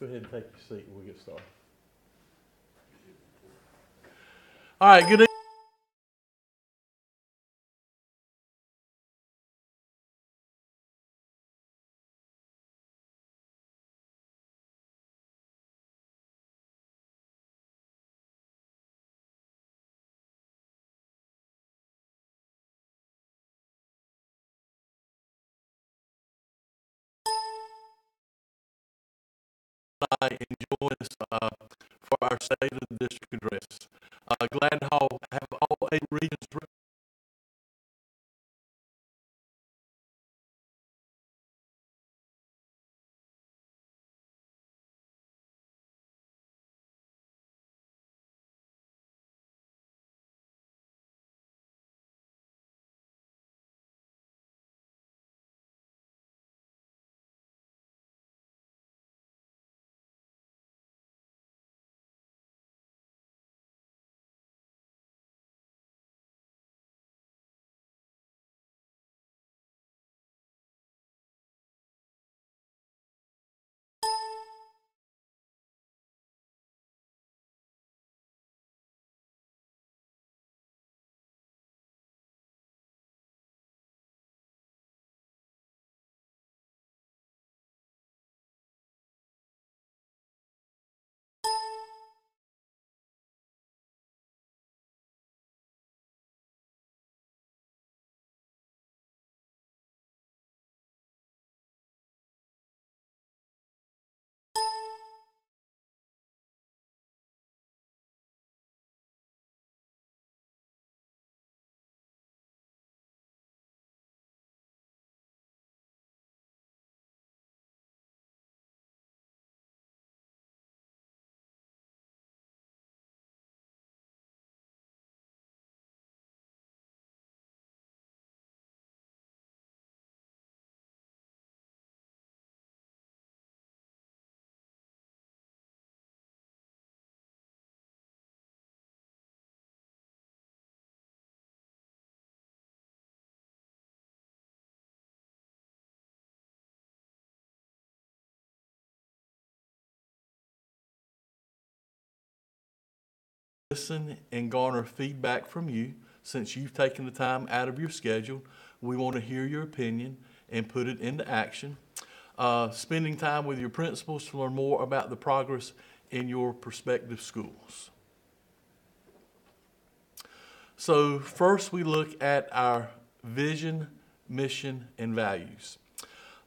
Go ahead and take your seat and we'll get started. All right, good evening. And join us for our State of the District Address. Glad to have all 8 regions listen and garner feedback from you. Since you've taken the time out of your schedule, we want to hear your opinion and put it into action. Spending time with your principals to learn more about the progress in your prospective schools. So first we look at our vision, mission, and values.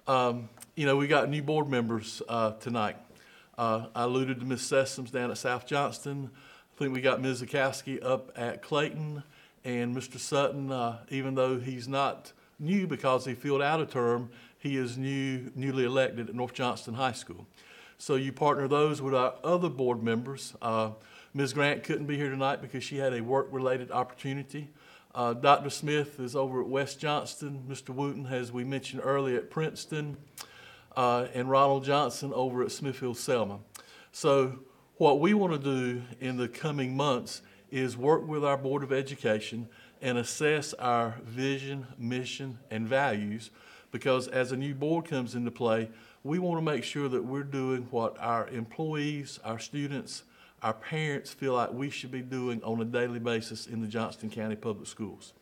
We got new board members tonight. I alluded to Ms. Sessoms down at South Johnston. I think we got Ms. Zakowski up at Clayton, and Mr. Sutton, even though he's not new because he filled out a term, he is newly elected at North Johnston High School. So you partner those with our other board members. Ms. Grant couldn't be here tonight because she had a work-related opportunity. Dr. Smith is over at West Johnston. Mr. Wooten, as we mentioned earlier, at Princeton. And Ronald Johnson over at Smithfield-Selma. So what we want to do in the coming months is work with our Board of Education and assess our vision, mission, and values, because as a new board comes into play, we want to make sure that we're doing what our employees, our students, our parents feel like we should be doing on a daily basis in the Johnston County Public Schools.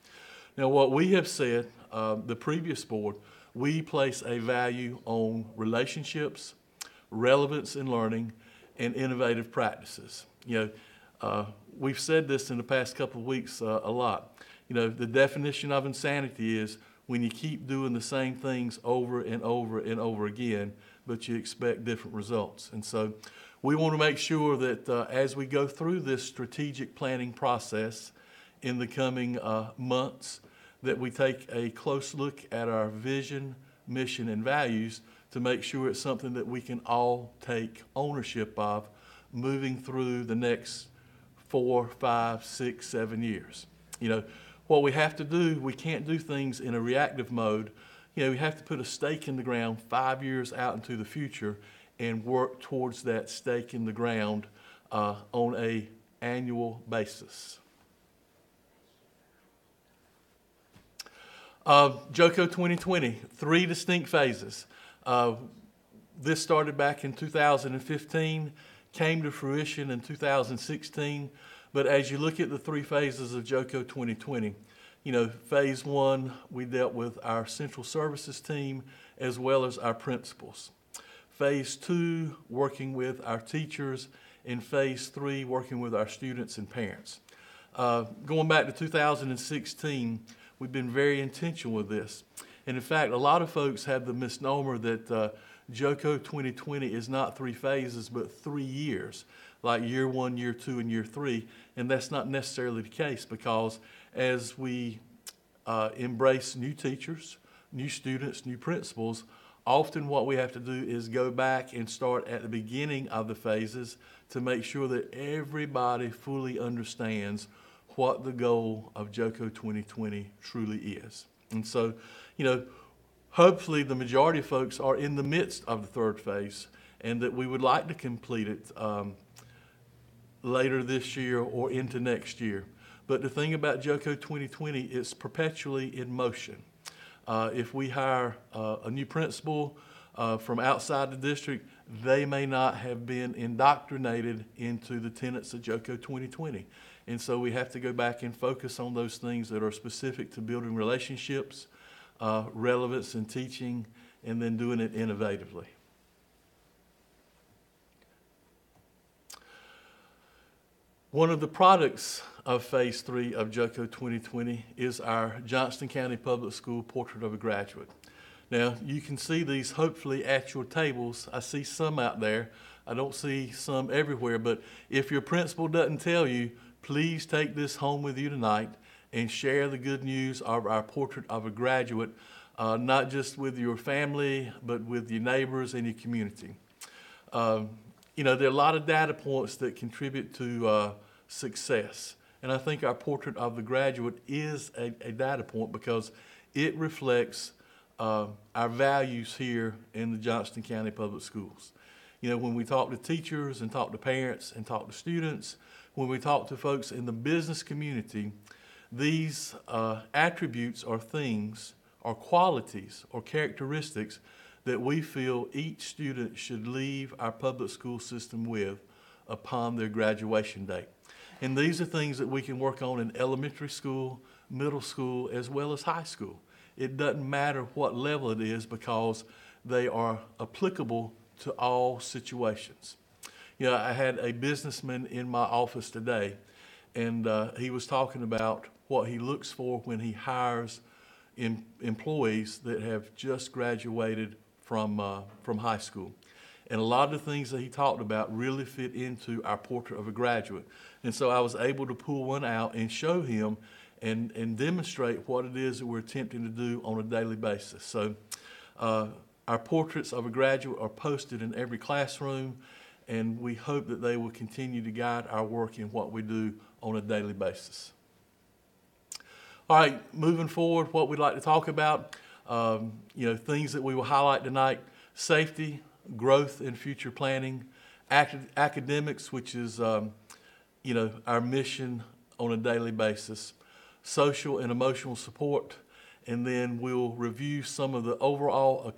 Now, what we have said, the previous board, we place a value on relationships, relevance in learning, and innovative practices. We've said this in the past couple of weeks a lot. The definition of insanity is when you keep doing the same things over and over and over again, but you expect different results. And so we want to make sure that as we go through this strategic planning process in the coming months, that we take a close look at our vision, mission, and values to make sure it's something that we can all take ownership of moving through the next 4, 5, 6, 7 years. What we have to do, we can't do things in a reactive mode. We have to put a stake in the ground 5 years out into the future and work towards that stake in the ground on an annual basis. Joco 2020, 3 distinct phases. This started back in 2015, came to fruition in 2016, but as you look at the three phases of Joco 2020, phase one, we dealt with our central services team as well as our principals. Phase two, working with our teachers, and phase three, working with our students and parents. Going back to 2016, we've been very intentional with this. And in fact, a lot of folks have the misnomer that Joco 2020 is not three phases, but 3 years, like year one, year two, and year three. And that's not necessarily the case, because as we embrace new teachers, new students, new principals, often what we have to do is go back and start at the beginning of the phases to make sure that everybody fully understands what the goal of Joco 2020 truly is. And so, hopefully the majority of folks are in the midst of the third phase, and that we would like to complete it later this year or into next year. But the thing about Joco 2020, it's perpetually in motion. If we hire a new principal from outside the district, they may not have been indoctrinated into the tenets of Joco 2020. And so we have to go back and focus on those things that are specific to building relationships, relevance in teaching, and then doing it innovatively. One of the products of phase three of Joco 2020 is our Johnston County Public School Portrait of a Graduate. Now, you can see these hopefully at your tables. I see some out there. I don't see some everywhere, but if your principal doesn't tell you, please take this home with you tonight and share the good news of our Portrait of a Graduate, not just with your family, but with your neighbors and your community. There are a lot of data points that contribute to success. And I think our Portrait of the Graduate is a data point, because it reflects our values here in the Johnston County Public Schools. When we talk to teachers and talk to parents and talk to students, when we talk to folks in the business community, these attributes or things or qualities or characteristics that we feel each student should leave our public school system with upon their graduation date. And these are things that we can work on in elementary school, middle school, as well as high school. It doesn't matter what level it is, because they are applicable to all situations. I had a businessman in my office today, and he was talking about what he looks for when he hires employees that have just graduated from high school. And a lot of the things that he talked about really fit into our Portrait of a Graduate. And so I was able to pull one out and show him and demonstrate what it is that we're attempting to do on a daily basis. So our Portraits of a Graduate are posted in every classroom, and we hope that they will continue to guide our work in what we do on a daily basis. All right, moving forward, what we'd like to talk about, things that we will highlight tonight: safety, growth and future planning, academics, which is, our mission on a daily basis, social and emotional support, and then we'll review some of the overall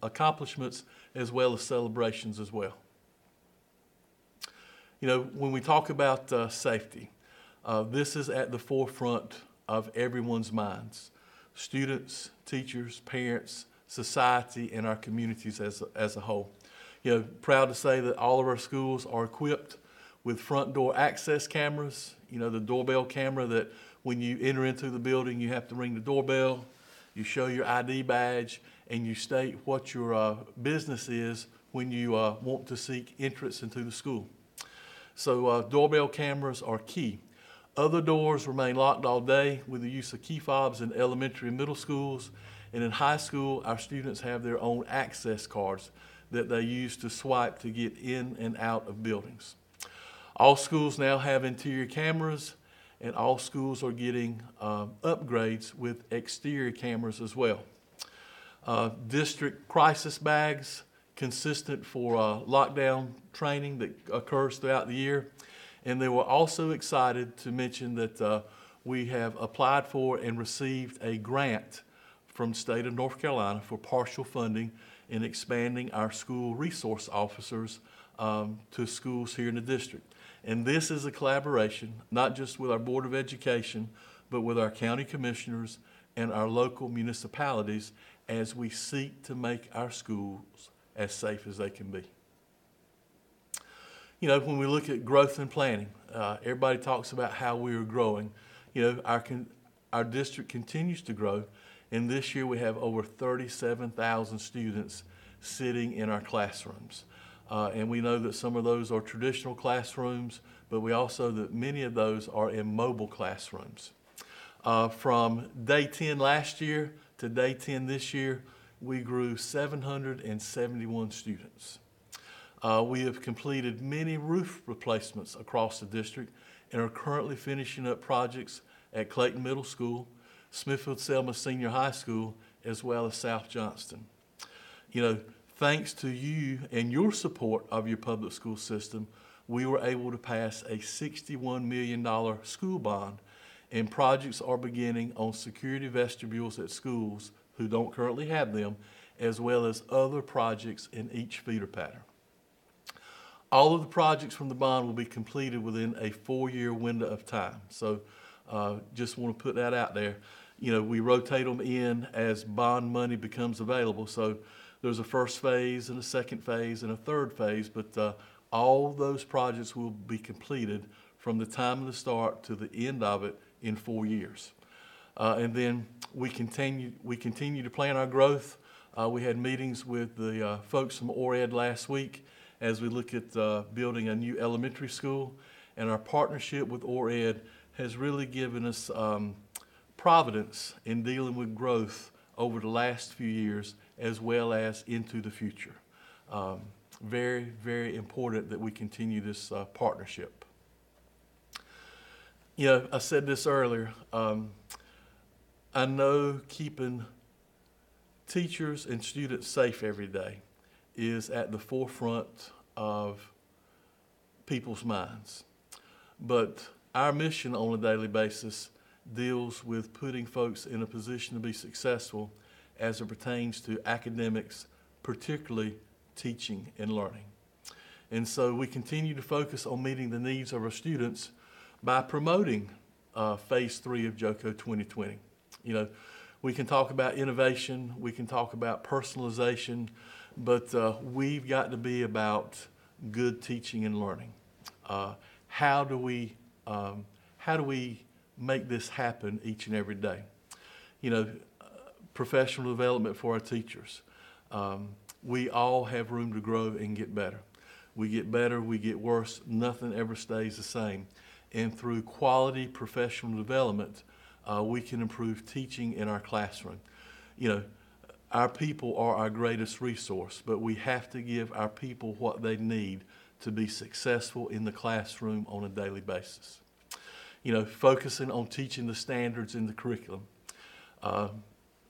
accomplishments as well as celebrations as well. When we talk about safety, this is at the forefront of everyone's minds: students, teachers, parents, society, and our communities as a whole. Proud to say that all of our schools are equipped with front door access cameras, the doorbell camera that when you enter into the building, you have to ring the doorbell, you show your ID badge, and you state what your business is when you want to seek entrance into the school. So doorbell cameras are key. Other doors remain locked all day with the use of key fobs in elementary and middle schools. And in high school, our students have their own access cards that they use to swipe to get in and out of buildings. All schools now have interior cameras, and all schools are getting upgrades with exterior cameras as well. District crisis bags, consistent for lockdown training that occurs throughout the year. And they were also excited to mention that we have applied for and received a grant from the state of North Carolina for partial funding, in expanding our school resource officers to schools here in the district. And this is a collaboration, not just with our Board of Education, but with our county commissioners and our local municipalities as we seek to make our schools as safe as they can be. You know, when we look at growth and planning, everybody talks about how we are growing. You know, our district continues to grow, and this year we have over 37,000 students sitting in our classrooms. And we know that some of those are traditional classrooms, but we also that many of those are in mobile classrooms. From day 10 last year to day 10 this year, we grew 771 students. We have completed many roof replacements across the district and are currently finishing up projects at Clayton Middle School, Smithfield-Selma Senior High School, as well as South Johnston. You know, thanks to you and your support of your public school system, we were able to pass a $61 million school bond, and projects are beginning on security vestibules at schools who don't currently have them, as well as other projects in each feeder pattern. All of the projects from the bond will be completed within a 4-year window of time. So just want to put that out there. You know, we rotate them in as bond money becomes available. So there's a first phase and a second phase and a third phase, but all those projects will be completed from the time of the start to the end of it in 4 years. And then we continue to plan our growth. We had meetings with the folks from ORED last week as we look at building a new elementary school, and our partnership with ORED has really given us providence in dealing with growth over the last few years as well as into the future. Very, very important that we continue this partnership. You know, I said this earlier, I know keeping teachers and students safe every day is at the forefront of people's minds. But our mission on a daily basis deals with putting folks in a position to be successful as it pertains to academics, particularly teaching and learning. And so we continue to focus on meeting the needs of our students by promoting Phase 3 of Joco 2020. You know, we can talk about innovation, we can talk about personalization, but we've got to be about good teaching and learning. How do we make this happen each and every day? You know, professional development for our teachers. We all have room to grow and get better. We get better, we get worse, nothing ever stays the same. And through quality professional development, we can improve teaching in our classroom. You know, our people are our greatest resource, but we have to give our people what they need to be successful in the classroom on a daily basis. You know, focusing on teaching the standards in the curriculum.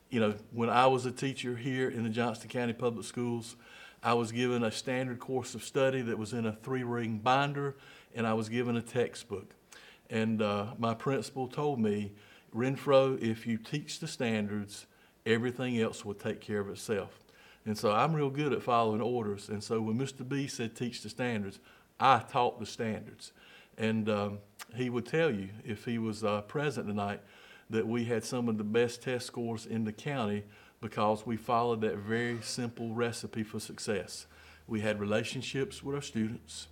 You know, when I was a teacher here in the Johnston County Public Schools, I was given a standard course of study that was in a 3-ring binder, and I was given a textbook. And my principal told me, Renfro, if you teach the standards, everything else will take care of itself. And so I'm real good at following orders. And so when Mr. B said teach the standards, I taught the standards. And he would tell you, if he was present tonight, that we had some of the best test scores in the county because we followed that very simple recipe for success. We had relationships with our students.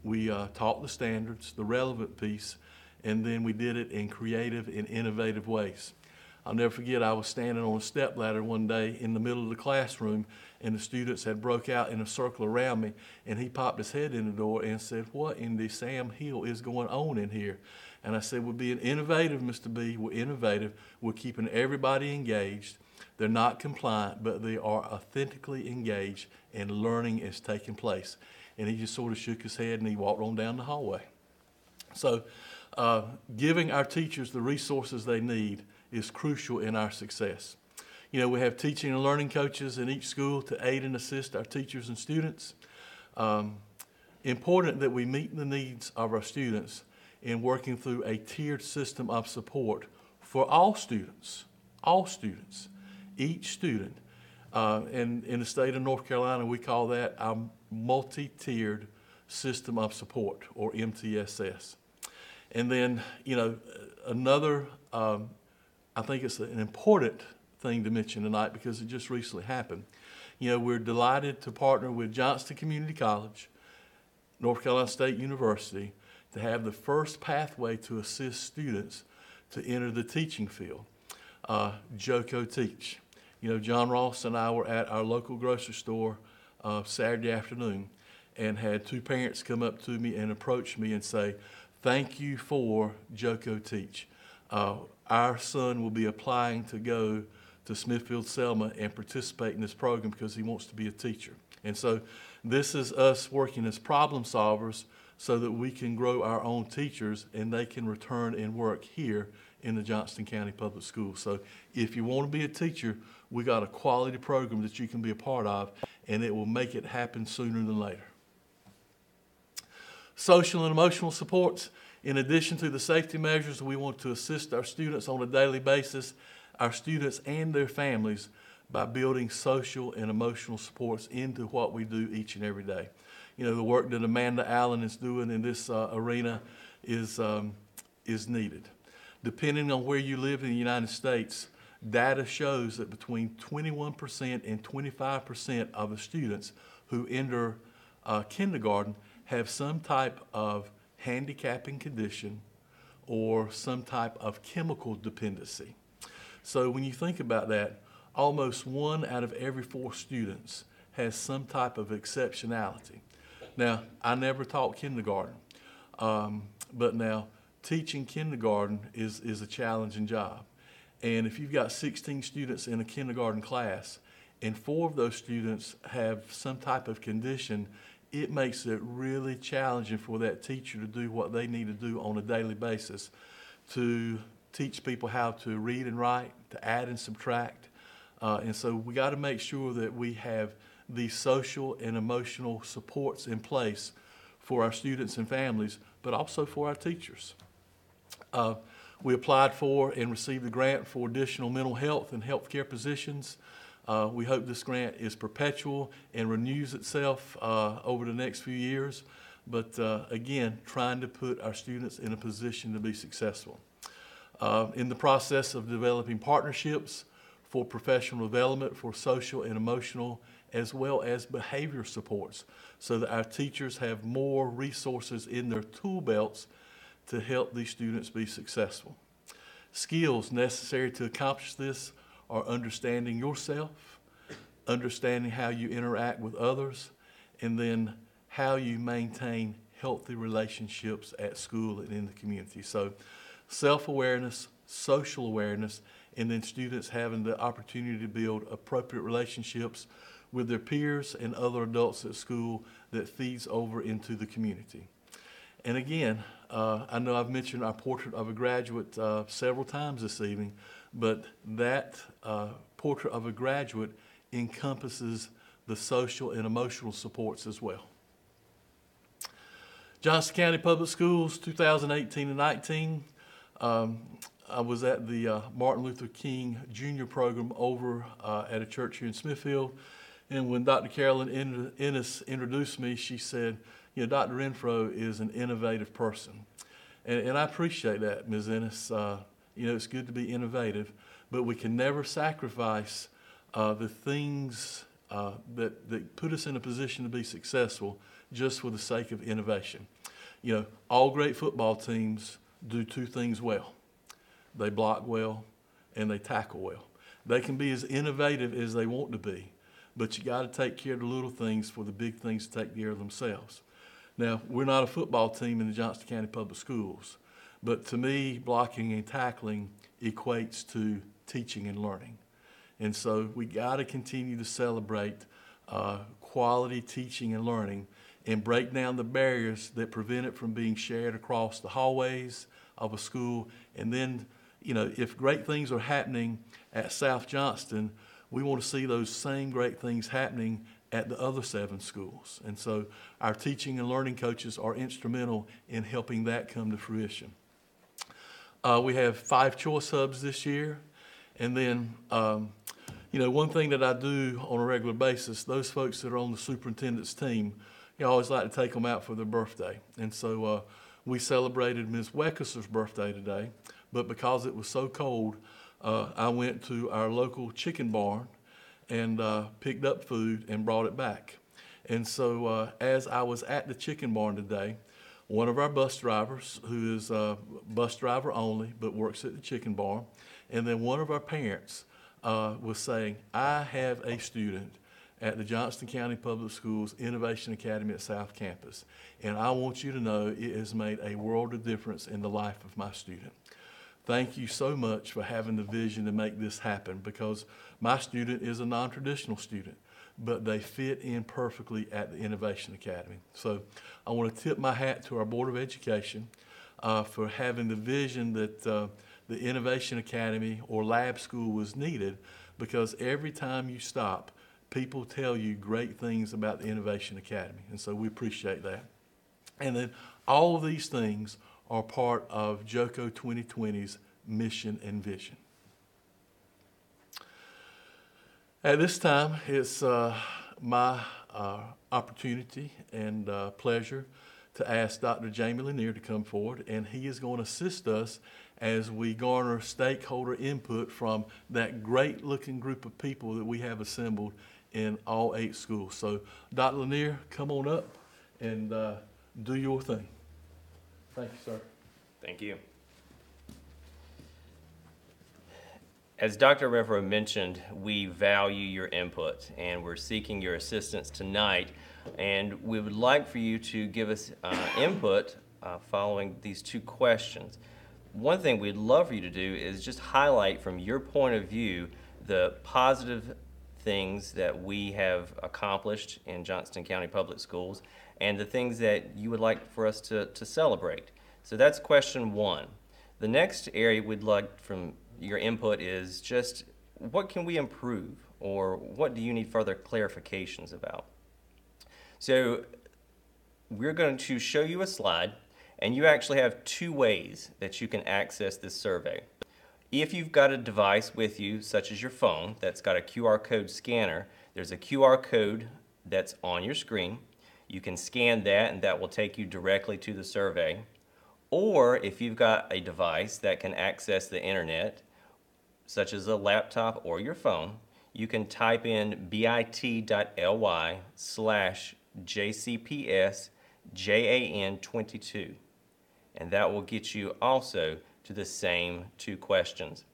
We taught the standards, the relevant piece, and then we did it in creative and innovative ways. I'll never forget, I was standing on a stepladder one day in the middle of the classroom, and the students had broke out in a circle around me, and he popped his head in the door and said, "What in the Sam Hill is going on in here?" And I said, "We're being innovative, Mr. B. We're innovative. We're keeping everybody engaged. They're not compliant, but they are authentically engaged, and learning is taking place." And he just sort of shook his head and he walked on down the hallway. So giving our teachers the resources they need is crucial in our success. You know, we have teaching and learning coaches in each school to aid and assist our teachers and students. Important that we meet the needs of our students in working through a tiered system of support for all students, Each student And in the state of North Carolina, we call that our multi-tiered system of support, or MTSS. And then, another, I think it's an important thing to mention tonight because it just recently happened. We're delighted to partner with Johnston Community College, North Carolina State University, to have the first pathway to assist students to enter the teaching field, Joco Teach. John Ross and I were at our local grocery store Saturday afternoon and had two parents come up to me and approach me and say, "Thank you for Joco Teach. Our son will be applying to go to Smithfield-Selma and participate in this program because he wants to be a teacher." And so this is us working as problem solvers so that we can grow our own teachers and they can return and work here in the Johnston County Public Schools. So if you want to be a teacher, we got a quality program that you can be a part of, and it will make it happen sooner than later. Social and emotional supports. In addition to the safety measures, we want to assist our students on a daily basis, our students and their families, by building social and emotional supports into what we do each and every day. The work that Amanda Allen is doing in this arena is needed. Depending on where you live in the United States, data shows that between 21% and 25% of the students who enter kindergarten have some type of handicapping condition or some type of chemical dependency. So when you think about that, almost 1 out of every 4 students has some type of exceptionality. Now, I never taught kindergarten, but now teaching kindergarten is a challenging job. And if you've got 16 students in a kindergarten class and 4 of those students have some type of condition, it makes it really challenging for that teacher to do what they need to do on a daily basis, to teach people how to read and write, to add and subtract. And so we got to make sure that we have these social and emotional supports in place for our students and families, but also for our teachers. We applied for and received a grant for additional mental health and healthcare positions. We hope this grant is perpetual and renews itself over the next few years, but again, trying to put our students in a position to be successful. In the process of developing partnerships for professional development, for social and emotional, as well as behavior supports, so that our teachers have more resources in their tool belts to help these students be successful. Skills necessary to accomplish this are understanding yourself, understanding how you interact with others, and then how you maintain healthy relationships at school and in the community. So self-awareness, social awareness, and then students having the opportunity to build appropriate relationships with their peers and other adults at school that feeds over into the community. And again, I know I've mentioned our portrait of a graduate several times this evening, but that portrait of a graduate encompasses the social and emotional supports as well. Johnston County Public Schools, 2018 and 19. I was at the Martin Luther King Jr. program over at a church here in Smithfield. And when Dr. Carolyn Ennis introduced me, she said, Dr. Renfro is an innovative person. And I appreciate that, Ms. Ennis. It's good to be innovative, but we can never sacrifice the things that put us in a position to be successful just for the sake of innovation. All great football teams do 2 things well. They block well and they tackle well. They can be as innovative as they want to be, but you got to take care of the little things for the big things to take care of themselves. Now, we're not a football team in the Johnston County Public Schools, but to me, blocking and tackling equates to teaching and learning. And so we got to continue to celebrate quality teaching and learning and break down the barriers that prevent it from being shared across the hallways of a school. And then, if great things are happening at South Johnston, we want to see those same great things happening at the other 7 schools. And so our teaching and learning coaches are instrumental in helping that come to fruition. We have 5 choice hubs this year. And then, One thing that I do on a regular basis, those folks that are on the superintendent's team, I always like to take them out for their birthday. And so we celebrated Ms. Weckerser's birthday today, but because it was so cold, I went to our local chicken barn and picked up food and brought it back. And so as I was at the chicken barn today, one of our bus drivers, who is a bus driver only, but works at the chicken barn, and then one of our parents was saying, I have a student at the Johnston County Public Schools Innovation Academy at South Campus, and I want you to know it has made a world of difference in the life of my student. Thank you so much for having the vision to make this happen, because my student is a non-traditional student, but they fit in perfectly at the Innovation Academy. So I want to tip my hat to our Board of Education for having the vision that the Innovation Academy or lab school was needed, because every time you stop, people tell you great things about the Innovation Academy. And so we appreciate that. And then all of these things are part of Joco 2020's mission and vision. At this time, it's my opportunity and pleasure to ask Dr. Jamie Lanier to come forward, and he is going to assist us as we garner stakeholder input from that great-looking group of people that we have assembled in all 8 schools. So, Dr. Lanier, come on up and do your thing. Thank you, sir. Thank you. As Dr. Revero mentioned, we value your input, and we're seeking your assistance tonight, and we would like for you to give us input following these 2 questions. One thing we'd love for you to do is just highlight from your point of view the positive things that we have accomplished in Johnston County Public Schools and the things that you would like for us to celebrate. So that's question 1. The next area we'd like from your input is just what can we improve, or what do you need further clarifications about? So we're going to show you a slide, and you actually have 2 ways that you can access this survey. If you've got a device with you, such as your phone, that's got a QR code scanner, there's a QR code that's on your screen. You can scan that, and that will take you directly to the survey. Or if you've got a device that can access the internet, such as a laptop or your phone, you can type in bit.ly/JCPS-JAN22, and that will get you also to the same 2 questions.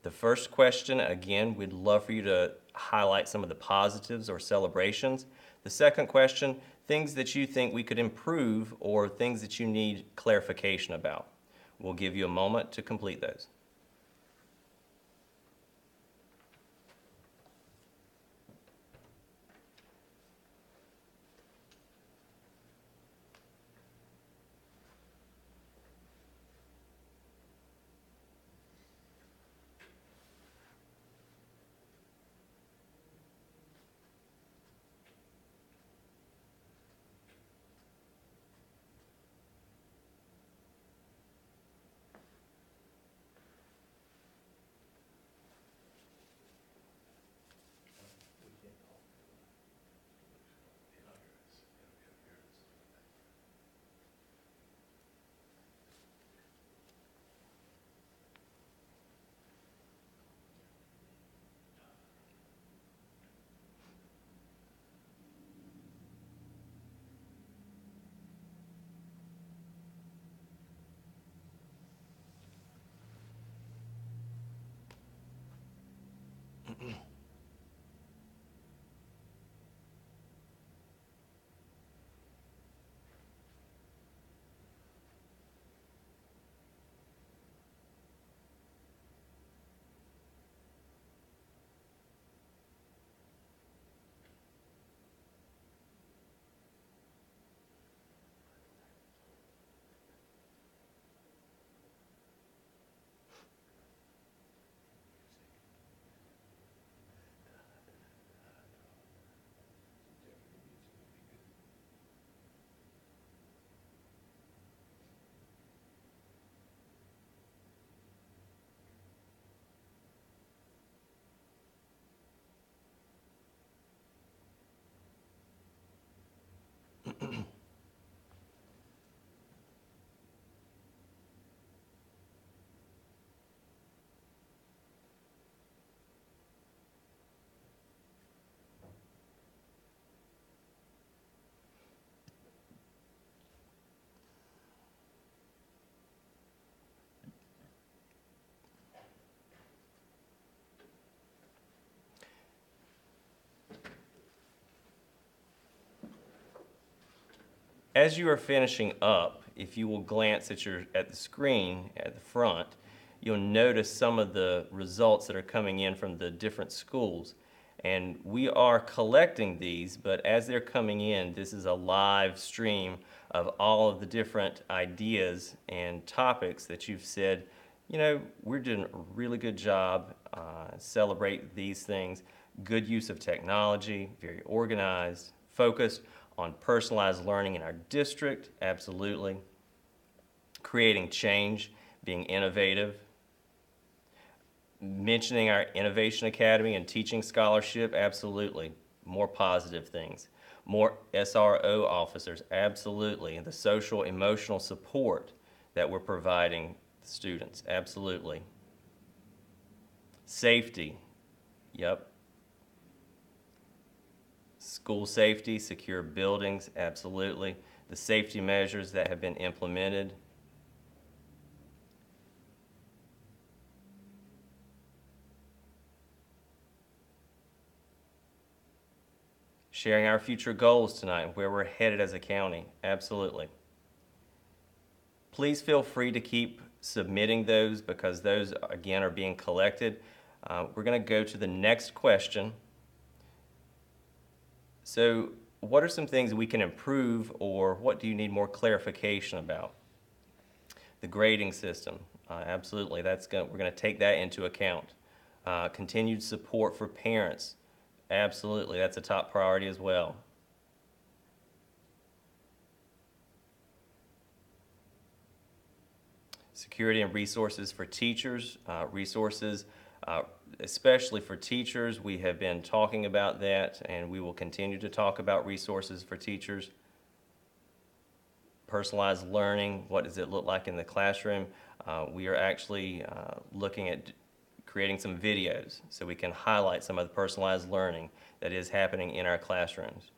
The first question, again, we'd love for you to highlight some of the positives or celebrations. The second question, things that you think we could improve or things that you need clarification about. We'll give you a moment to complete those. As you are finishing up, if you will glance at the screen at the front, you'll notice some of the results that are coming in from the different schools. And we are collecting these, but as they're coming in, this is a live stream of all of the different ideas and topics that you've said, you know, we're doing a really good job, celebrate these things. Good use of technology, very organized, focused on personalized learning in our district, absolutely. Creating change, being innovative. Mentioning our Innovation Academy and Teaching Scholarship, absolutely. More positive things. More SRO officers, absolutely. And the social, emotional support that we're providing students, absolutely. Safety, yep. School safety, secure buildings, absolutely. The safety measures that have been implemented. Sharing our future goals tonight and where we're headed as a county, absolutely. Please feel free to keep submitting those because those, again, are being collected. We're going to go to the next question. So, what are some things we can improve, or what do you need more clarification about? The grading system, absolutely. We're going to take that into account. Continued support for parents, absolutely. That's a top priority as well. Security and resources for teachers, especially for teachers. We have been talking about that, and we will continue to talk about resources for teachers. Personalized learning, what does it look like in the classroom? We are actually looking at creating some videos so we can highlight some of the personalized learning that is happening in our classrooms.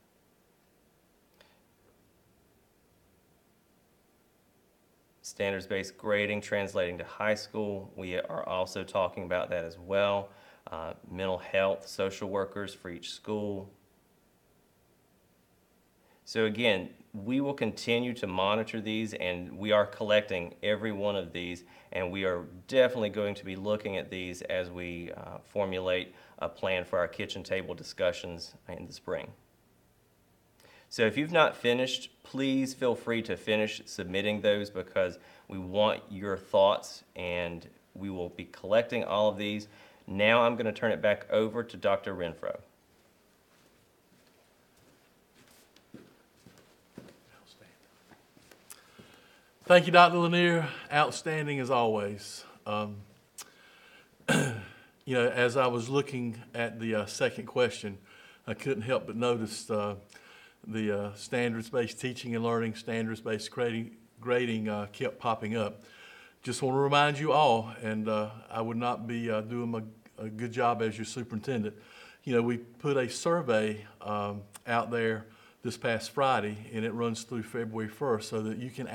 Standards-based grading translating to high school, we are also talking about that as well. Mental health, social workers for each school. So again, we will continue to monitor these, and we are collecting every one of these, and we are definitely going to be looking at these as we formulate a plan for our kitchen table discussions in the spring. So if you've not finished, please feel free to finish submitting those because we want your thoughts, and we will be collecting all of these. Now I'm going to turn it back over to Dr. Renfro. Thank you, Dr. Lanier. Outstanding as always. You know, as I was looking at the second question, I couldn't help but notice the standards-based teaching and learning, standards-based grading kept popping up. Just want to remind you all, and I would not be doing a good job as your superintendent. You know, we put a survey out there this past Friday, and it runs through February 1st so that you can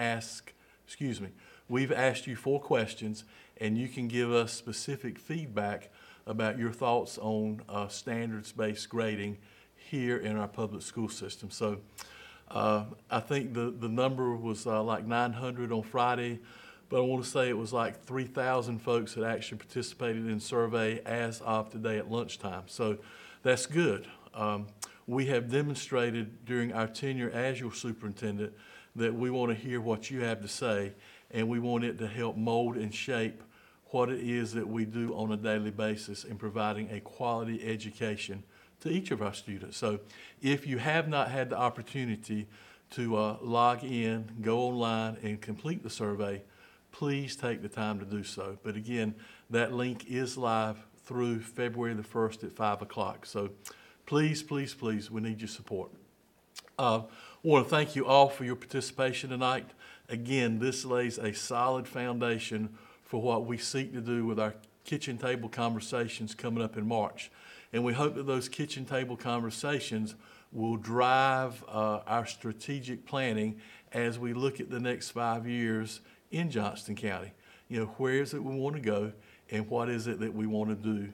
we've asked you 4 questions, and you can give us specific feedback about your thoughts on standards-based grading here in our public school system. So I think the number was like 900 on Friday, but I want to say it was like 3,000 folks that actually participated in the survey as of today at lunchtime. So that's good. We have demonstrated during our tenure as your superintendent that we want to hear what you have to say, and we want it to help mold and shape what it is that we do on a daily basis in providing a quality education to each of our students. So if you have not had the opportunity to log in, go online, and complete the survey, please take the time to do so. But again, that link is live through February the 1st at 5 o'clock. So please, please, please, we need your support. I want to thank you all for your participation tonight. Again, this lays a solid foundation for what we seek to do with our kitchen table conversations coming up in March. And we hope that those kitchen table conversations will drive our strategic planning as we look at the next 5 years in Johnston County. You know, where is it we want to go, and what is it that we want to do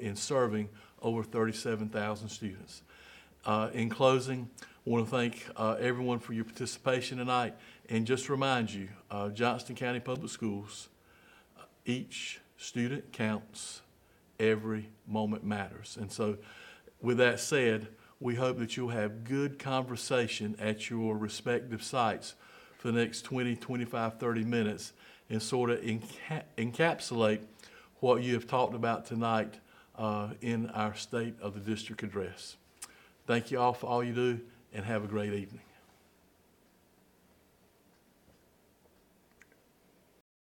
in serving over 37,000 students. In closing, I want to thank everyone for your participation tonight, and just remind you, Johnston County Public Schools, each student counts, every moment matters. And so with that said, we hope that you'll have good conversation at your respective sites for the next 20, 25, 30 minutes and sort of encapsulate what you have talked about tonight in our State of the District Address. Thank you all for all you do, and have a great evening.